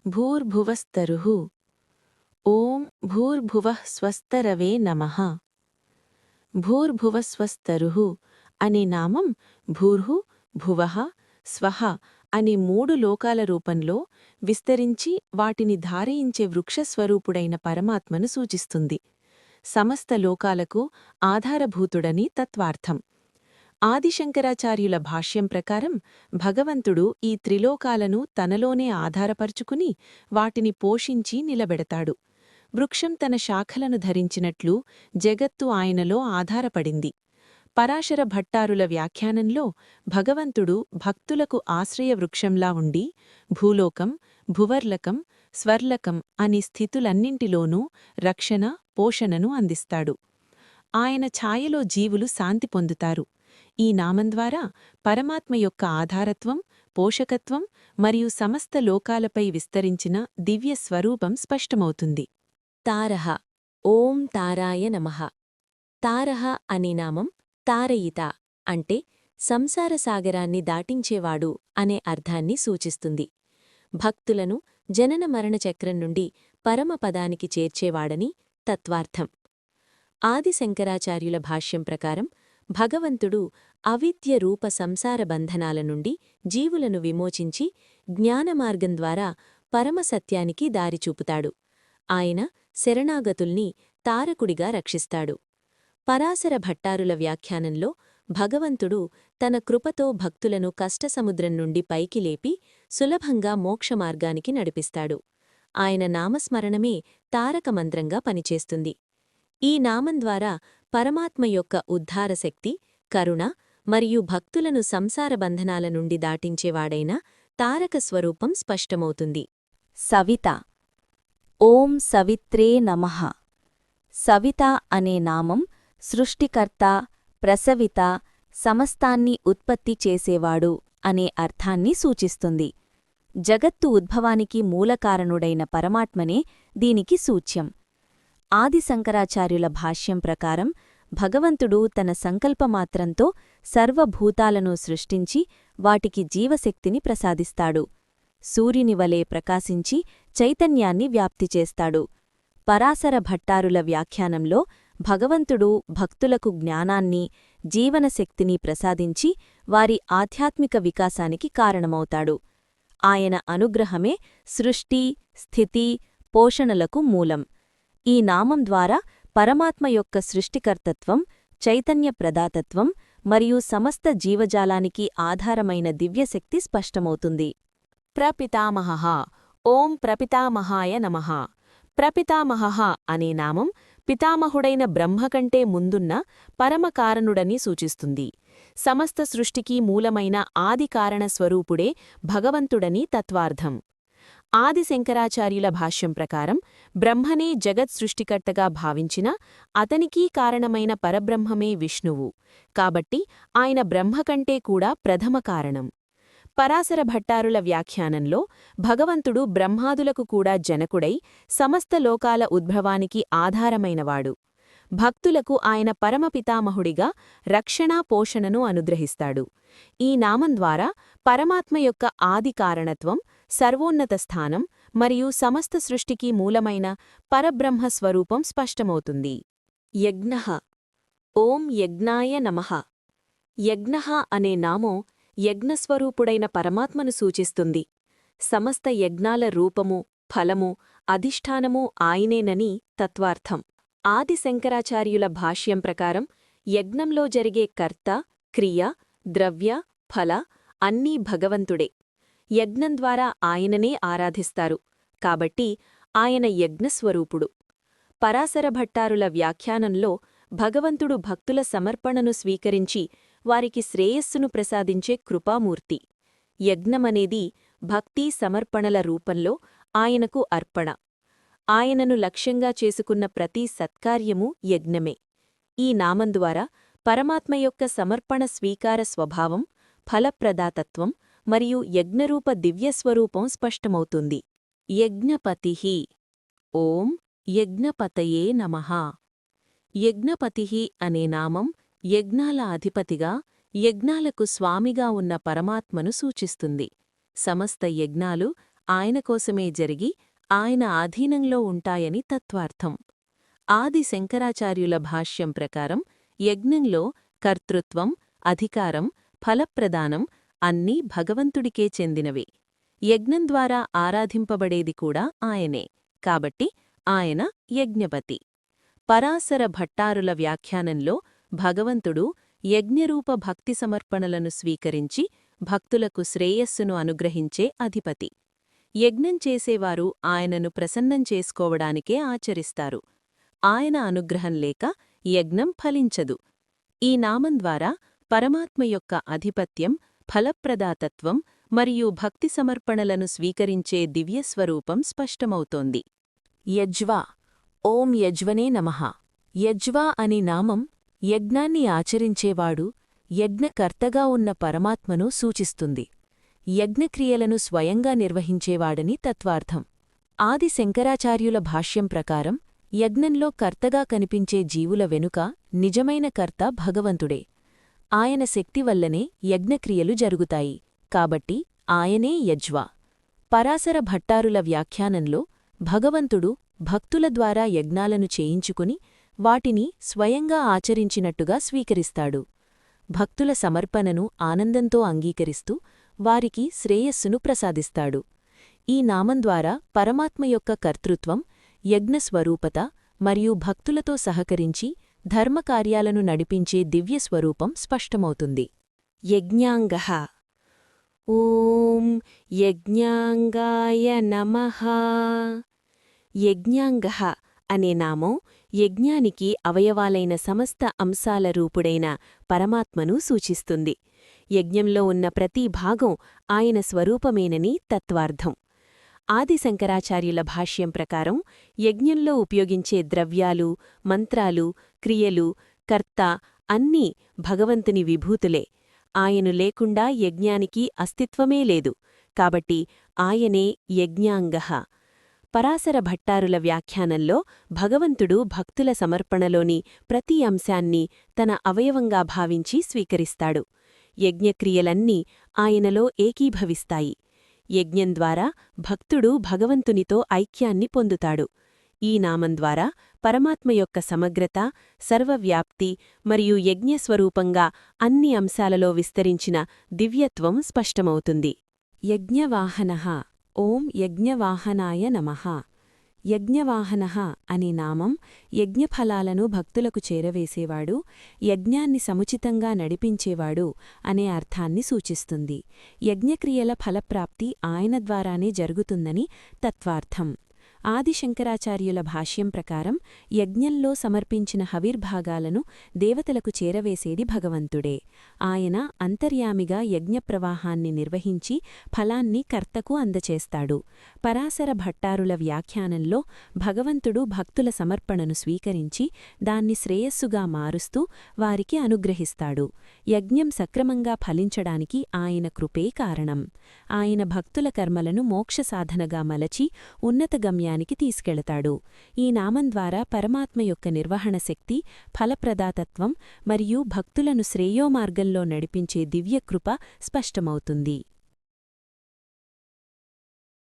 భూర్భువస్తరుః ఓం భూర్భువః స్వస్తరవే నమః. భూర్భువస్వస్తరుః అనే నామం భూర్హు, భువః, స్వః అనే మూడు లోకాల రూపంలో విస్తరించి వాటిని ధారయించే వృక్షస్వరూపుడైన పరమాత్మను సూచిస్తుంది. సమస్త లోకాలకు ఆధారభూతుడని తత్వార్థం. ఆదిశంకరాచార్యుల భాష్యం ప్రకారం భగవంతుడు ఈ త్రిలోకాలను తనలోనే ఆధారపరుచుకుని వాటిని పోషించి నిలబెడతాడు. వృక్షం తన శాఖలను ధరించినట్లు జగత్తు ఆయనలో ఆధారపడింది. పరాశర భట్టారుల వ్యాఖ్యానంలో భగవంతుడు భక్తులకు ఆశ్రయ వృక్షంలా ఉండి భూలోకం, భువర్లకం, స్వర్లకం అనే స్థితులన్నింటిలోనూ రక్షణ, పోషణను అందిస్తాడు. ఆయన ఛాయలో జీవులు శాంతి పొందుతారు. ఈ నామం ద్వారా పరమాత్మ యొక్క ఆధారత్వం, పోషకత్వం మరియు సమస్త లోకాలపై విస్తరించిన దివ్య స్వరూపం స్పష్టమవుతుంది. తారః ఓం తారాయ నమః. తారః అనే నామం తారయిత అంటే సంసారసాగరాన్ని దాటించేవాడు అనే అర్థాన్ని సూచిస్తుంది. భక్తులను జనన మరణ చక్రం నుండి పరమపదానికి చేర్చేవాడని తత్వార్థం. ఆదిశంకరాచార్యుల భాష్యం ప్రకారం భగవంతుడు అవిద్య రూప సంసార బంధనాల నుండి జీవులను విమోచించి జ్ఞానమార్గం ద్వారా పరమసత్యానికి దారిచూపుతాడు. ఆయన శరణాగతుల్ని తారకుడిగా రక్షిస్తాడు. పరాశర భట్టారుల వ్యాఖ్యానంలో భగవంతుడు తన కృపతో భక్తులను కష్టసముద్రం నుండి పైకి లేపి సులభంగా మోక్షమార్గానికి నడిపిస్తాడు. ఆయన నామస్మరణమే తారకమంత్రంగా పనిచేస్తుంది. ఈ నామం ద్వారా పరమాత్మ యొక్క ఉద్ధారశక్తి, కరుణ మరియు భక్తులను సంసార బంధనాల నుండి దాటించేవాడైన తారక స్వరూపం స్పష్టమవుతుంది. సవిత ఓం సవిత్రే నమః. సవిత అనే నామం సృష్టికర్త, ప్రసవిత, సమస్తాన్ని ఉత్పత్తి చేసేవాడు అనే అర్థాన్ని సూచిస్తుంది. జగత్తు ఉద్భవానికి మూలకారణుడైన పరమాత్మనే దీనికి సూచ్యం. ఆదిశంకరాచార్యుల భాష్యం ప్రకారం భగవంతుడు తన సంకల్పమాత్రంతో సర్వభూతాలను సృష్టించి వాటికి జీవశక్తిని ప్రసాదిస్తాడు. సూర్యునివలే ప్రకాశించి చైతన్యాన్ని వ్యాప్తిచేస్తాడు. పరాశర భట్టారుల వ్యాఖ్యానంలో భగవంతుడు భక్తులకు జ్ఞానాన్ని, జీవనశక్తిని ప్రసాదించి వారి ఆధ్యాత్మిక వికాసానికి కారణమవుతాడు. ఆయన అనుగ్రహమే సృష్టి, స్థితి, పోషణలకు మూలం. ఈ నామం ద్వారా పరమాత్మ యొక్క సృష్టికర్తత్వం, చైతన్య ప్రదాతత్వం మరియు సమస్త జీవజాలానికి ఆధారమైన దివ్యశక్తి స్పష్టమవుతుంది. ప్రపితామహః ఓం ప్రపితామహాయ నమః. ప్రపితామహః అనే నామం పితామహుడైన బ్రహ్మకంటే ముందున్న పరమకారణుడని సూచిస్తుంది. సమస్త సృష్టికి మూలమైన ఆదికారణ స్వరూపుడే భగవంతుడని తత్వార్థం. ఆదిశంకరాచార్యుల భాష్యం ప్రకారం బ్రహ్మనే జగత్ సృష్టికర్తగా భావించిన అతనికీ కారణమైన పరబ్రహ్మమే విష్ణువు. కాబట్టి ఆయన బ్రహ్మకంటే కూడా ప్రథమ కారణం. పరాశర భట్టారుల వ్యాఖ్యానంలో భగవంతుడు బ్రహ్మాదులకు కూడా జనకుడై సమస్త లోకాల ఉద్భవానికి ఆధారమైనవాడు. భక్తులకు ఆయన పరమపితామహుడిగా రక్షణ, పోషణను అనుగ్రహిస్తాడు. ఈ నామం ద్వారా పరమాత్మ యొక్క ఆది కారణత్వం, సర్వోన్నత స్థానం మరియు సమస్త సృష్టికి మూలమైన పరబ్రహ్మ స్వరూపం స్పష్టమవుతుంది. యజ్ఞః ఓం యజ్ఞాయ నమః. యజ్ఞః అనే నామం యజ్ఞస్వరూపుడైన పరమాత్మను సూచిస్తుంది. సమస్త యజ్ఞాల రూపము, ఫలము, అధిష్టానమూ ఆయనేనని తత్వార్థం. ఆదిశంకరాచార్యుల భాష్యం ప్రకారం యజ్ఞంలో జరిగే కర్త, క్రియ, ద్రవ్య, ఫల అన్నీ భగవంతుడే. యజ్ఞం ద్వారా ఆయననే ఆరాధిస్తారు. కాబట్టి ఆయన యజ్ఞస్వరూపుడు. పరాశర భట్టారుల వ్యాఖ్యానంలో భగవంతుడు భక్తుల సమర్పణను స్వీకరించి వారికి శ్రేయస్సును ప్రసాదించే కృపామూర్తి. యజ్ఞమనేది భక్తి సమర్పణల రూపంలో ఆయనకు అర్పణ. ఆయనను లక్ష్యంగా చేసుకున్న ప్రతి సత్కార్యమూ యజ్ఞమే. ఈ నామం ద్వారా పరమాత్మ యొక్క సమర్పణ స్వీకార స్వభావం, ఫలప్రదాతత్వం మరియు యజ్ఞరూప దివ్యస్వరూపం స్పష్టమవుతుంది. యజ్ఞపతిః ఓం యజ్ఞపతయే నమః. యజ్ఞపతిః అనే నామం యజ్ఞాల అధిపతిగా, యజ్ఞాలకు స్వామిగా ఉన్న పరమాత్మను సూచిస్తుంది. సమస్త యజ్ఞాలు ఆయన కోసమే జరిగి ఆయన ఆధీనంలో ఉంటాయని తత్వార్థం. ఆది శంకరాచార్యుల భాష్యం ప్రకారం యజ్ఞంలో కర్తృత్వం, అధికారం, ఫలప్రదానం అన్నీ భగవంతుడికే చెందినవే. యజ్ఞం ద్వారా ఆరాధింపబడేది కూడా ఆయనే, కాబట్టి ఆయన యజ్ఞపతి. పరాశర భట్టారుల వ్యాఖ్యానంలో భగవంతుడు యజ్ఞరూప భక్తి సమర్పణలను స్వీకరించి భక్తులకు శ్రేయస్సును అనుగ్రహించే అధిపతి. యజ్ఞం చేసేవారు ఆయనను ప్రసన్నం చేసుకోవడానికే ఆచరిస్తారు. ఆయన అనుగ్రహం లేక యజ్ఞం ఫలించదు. ఈ నామం ద్వారా పరమాత్మ యొక్క ఆధిపత్యం, ఫలప్రదాతత్వం మరియు భక్తి సమర్పణలను స్వీకరించే దివ్యస్వరూపం స్పష్టమవుతోంది. యజ్వా. ఓం యజ్వనే నమః. యజ్వా అనే నామం యజ్ఞాన్ని ఆచరించేవాడు, యజ్ఞకర్తగా ఉన్న పరమాత్మను సూచిస్తుంది. యజ్ఞక్రియలను స్వయంగా నిర్వహించేవాడని తత్వార్థం. ఆది శంకరాచార్యుల భాష్యం ప్రకారం యజ్ఞంలో కర్తగా కనిపించే జీవుల వెనుక నిజమైన కర్త భగవంతుడే. ఆయన శక్తి వల్లనే యజ్ఞక్రియలు జరుగుతాయి, కాబట్టి ఆయనే యజ్వా. పరాశర భట్టారుల వ్యాఖ్యానంలో భగవంతుడు భక్తుల ద్వారా యజ్ఞాలను చేయించుకుని వాటిని స్వయంగా ఆచరించినట్టుగా స్వీకరిస్తాడు. భక్తుల సమర్పణను ఆనందంతో అంగీకరిస్తూ వారికి శ్రేయస్సును ప్రసాదిస్తాడు. ఈ నామం ద్వారా పరమాత్మ యొక్క కర్తృత్వం, యజ్ఞస్వరూపత మరియు భక్తులతో సహకరించి ధర్మకార్యాలను నడిపించే దివ్యస్వరూపం స్పష్టమవుతుంది. యజ్ఞాంగః. ఓం యజ్ఞాంగాయ నమః. యజ్ఞాంగః అనే నామం యజ్ఞానికి అవయవాలైన సమస్త అంశాల రూపుడైన పరమాత్మను సూచిస్తుంది. యజ్ఞంలో ఉన్న ప్రతి భాగం ఆయన స్వరూపమేనని తత్వార్థం. ఆది శంకరాచార్యుల భాష్యం ప్రకారం యజ్ఞంలో ఉపయోగించే ద్రవ్యాలు, మంత్రాలు, క్రియలు, కర్త అన్నీ భగవంతుని విభూతులే. ఆయను లేకుండా యజ్ఞానికి అస్తిత్వమే లేదు, కాబట్టి ఆయనే యజ్ఞాంగః. పరాశర భట్టారుల వ్యాఖ్యానంలో భగవంతుడు భక్తుల సమర్పణలోని ప్రతి అంశాన్ని తన అవయవంగా భావించి స్వీకరిస్తాడు. యజ్ఞక్రియలన్నీ ఆయనలో ఏకీభవిస్తాయి. యజ్ఞం ద్వారా భక్తుడు భగవంతునితో ఐక్యాన్ని పొందుతాడు. ఈ నామం ద్వారా పరమాత్మ యొక్క సమగ్రత, సర్వవ్యాప్తి మరియు యజ్ఞస్వరూపంగా అన్ని అంశాలలో విస్తరించిన దివ్యత్వం స్పష్టమవుతుంది. యజ్ఞవాహనః. ఓం యజ్ఞవాహనాయ నమః. యజ్ఞవాహనః అనే నామం యజ్ఞఫలాలను భక్తులకు చేరవేసేవాడు, యజ్ఞాన్ని సముచితంగా నడిపించేవాడు అనే అర్థాన్ని సూచిస్తుంది. యజ్ఞక్రియల ఫలప్రాప్తి ఆయన ద్వారానే జరుగుతుందని తత్వార్థం. ఆదిశంకరాచార్యుల భాష్యం ప్రకారం యజ్ఞంలో సమర్పించిన హవిర్భాగాలను దేవతలకు చేరవేసేది భగవంతుడే. ఆయన అంతర్యామిగా యజ్ఞప్రవాహాన్ని నిర్వహించి ఫలాన్ని కర్తకు అందచేస్తాడు. పరాశర భట్టారుల వ్యాఖ్యానంలో భగవంతుడు భక్తుల సమర్పణను స్వీకరించి దాన్ని శ్రేయస్సుగా మారుస్తూ వారికి అనుగ్రహిస్తాడు. యజ్ఞం సక్రమంగా ఫలించడానికి ఆయన కృపే కారణం. ఆయన భక్తుల కర్మలను మోక్షసాధనగా మలచి ఉన్నత గమ్యానికి తీసుకెళతాడు. ఈ నామం ద్వారా పరమాత్మ యొక్క నిర్వహణ శక్తి, ఫలప్రదాతత్వం మరియు భక్తులను శ్రేయోమార్గంలో నడిపించే దివ్యకృప స్పష్టమవుతుంది.